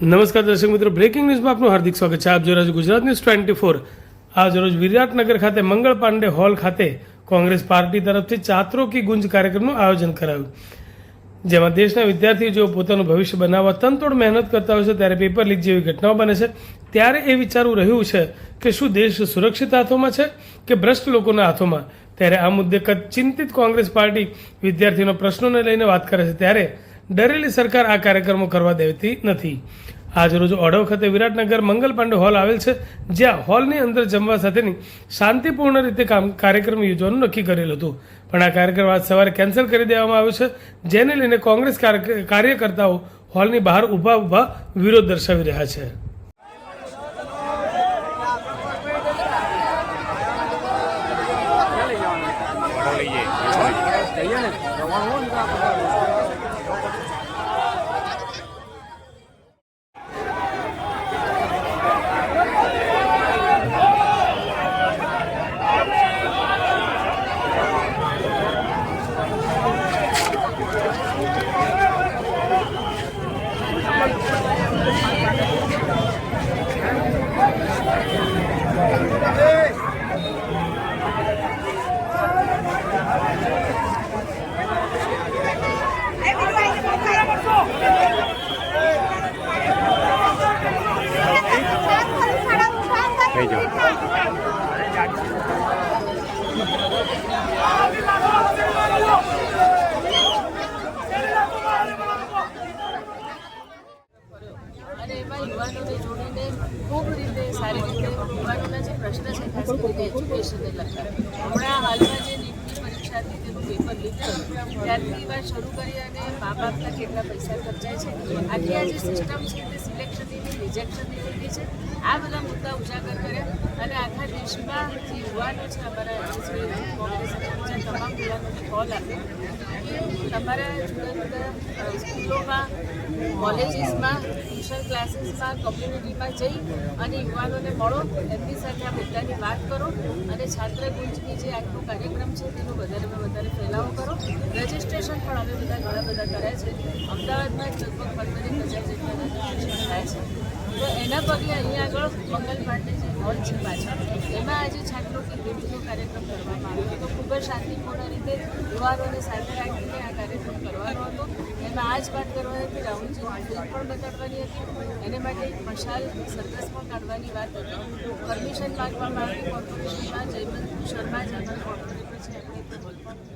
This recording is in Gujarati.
નમસ્કાર દર્શક મિત્રો, બ્રેકિંગ ન્યૂઝમાં આપનું હાર્દિક સ્વાગત છે. આપ જોઈ રહ્યા છો ગુજરાત ન્યૂઝ 24. આજ રોજ વિરાટનગર ખાતે મંગળ પાંડે હોલ ખાતે કોંગ્રેસ પાર્ટી તરફથી ચાત્રો કી ગુંજ કાર્યક્રમનું આયોજન કરાયું, જેમાં દેશના વિદ્યાર્થીઓ જેઓ પોતાનું ભવિષ્ય બનાવવા તનતોડ મહેનત કરતા હોય છે ત્યારે પેપર લીક જેવી ઘટનાઓ બને છે. ત્યારે એ વિચારવું રહ્યું છે કે શું દેશ સુરક્ષિત હાથોમાં છે કે ભ્રષ્ટ લોકોના હાથોમાં. ત્યારે આ મુદ્દે ચિંતિત કોંગ્રેસ પાર્ટી વિદ્યાર્થીઓના પ્રશ્નોને લઈને વાત કરે છે. ત્યારે ડરેલી સરકાર આ કાર્યક્રમો કરવા દેતી નથી. આજ રોજ ઓઢવ ખાતે વિરાટનગર મંગલ પાંડે હોલ આવેલ છે, જ્યાં હોલની અંદર જમવા સાથેની શાંતિપૂર્ણ રીતે કાર્યક્રમ યોજવાનું નક્કી કરેલું હતું, પણ આ કાર્યક્રમ આજ સવારે કેન્સલ કરી દેવામાં આવ્યો છે, જેને લઈને કોંગ્રેસ કાર્યકર્તાઓ હોલની બહાર ઊભા વિરોધ દર્શાવી રહ્યા છે. અને એમાં યુવાનોને જોડીને ખૂબ રીતે સારી રીતે યુવાનોના જે પ્રશ્ન છે ખાસ કરીને એજ્યુકેશનને લગતા, હમણાં હાલમાં જે નીટની પરીક્ષા હતી તેનું પેપર લીક થયું ત્યારથી વાત શરૂ કરી અને મા બાપના કેટલા પૈસા ખર્ચાય છે, આખી આ જે સિસ્ટમ છે તે સિલેક્શનની રિજેક્શનની લીધી છે. આ બધા મુદ્દા ઉજાગર કર્યા અને આખા દેશમાં જે યુવાનો છે અમારા કોંગ્રેસ અને બીજા તમામ યુવાનોને કોલ આપ્યો કે તમારા જુદા જુદા સ્કૂલોમાં, કોલેજીસમાં, ટ્યુશન ક્લાસીસમાં, કમ્યુનિટીમાં જઈ અને યુવાનોને મળો, એમની સાથે આ મુદ્દાની વાત કરો અને છાત્ર ગુંજની જે આખો કાર્યક્રમ છે તેનો વધારેમાં વધારે ફેલાવો કરો. રજિસ્ટ્રેશન પણ અમે ઘણા બધા કર્યા છે. અમદાવાદમાં જ લગભગ 15,000 જેટલા રજિસ્ટ્રેશન થાય છે. તો એના પગલે અહીંયા આગળ મંગલ પાંડે જે હોલ છે પાછળ, એમાં આજે છાત્રો કે ગુંજનો કાર્યક્રમ કરવામાં આવ્યો હતો. ખૂબ જ શાંતિપૂર્ણ રીતે યુવાનોને સાથે રાખીને આ કાર્યક્રમ કરવાનો હતો. એમાં આ જ વાત કરવાની હતી, રાહુલજી ફિલ્મ પણ બતાડવાની હતી, એને માટે એક મશાલ સરઘસ પણ કાઢવાની વાત હતી. પરમિશન માગવામાં આવી કોર્પોરેશનમાં. જયવંત શર્મા જે અમારા કોર્પોરેટર છે એમને હોલ પણ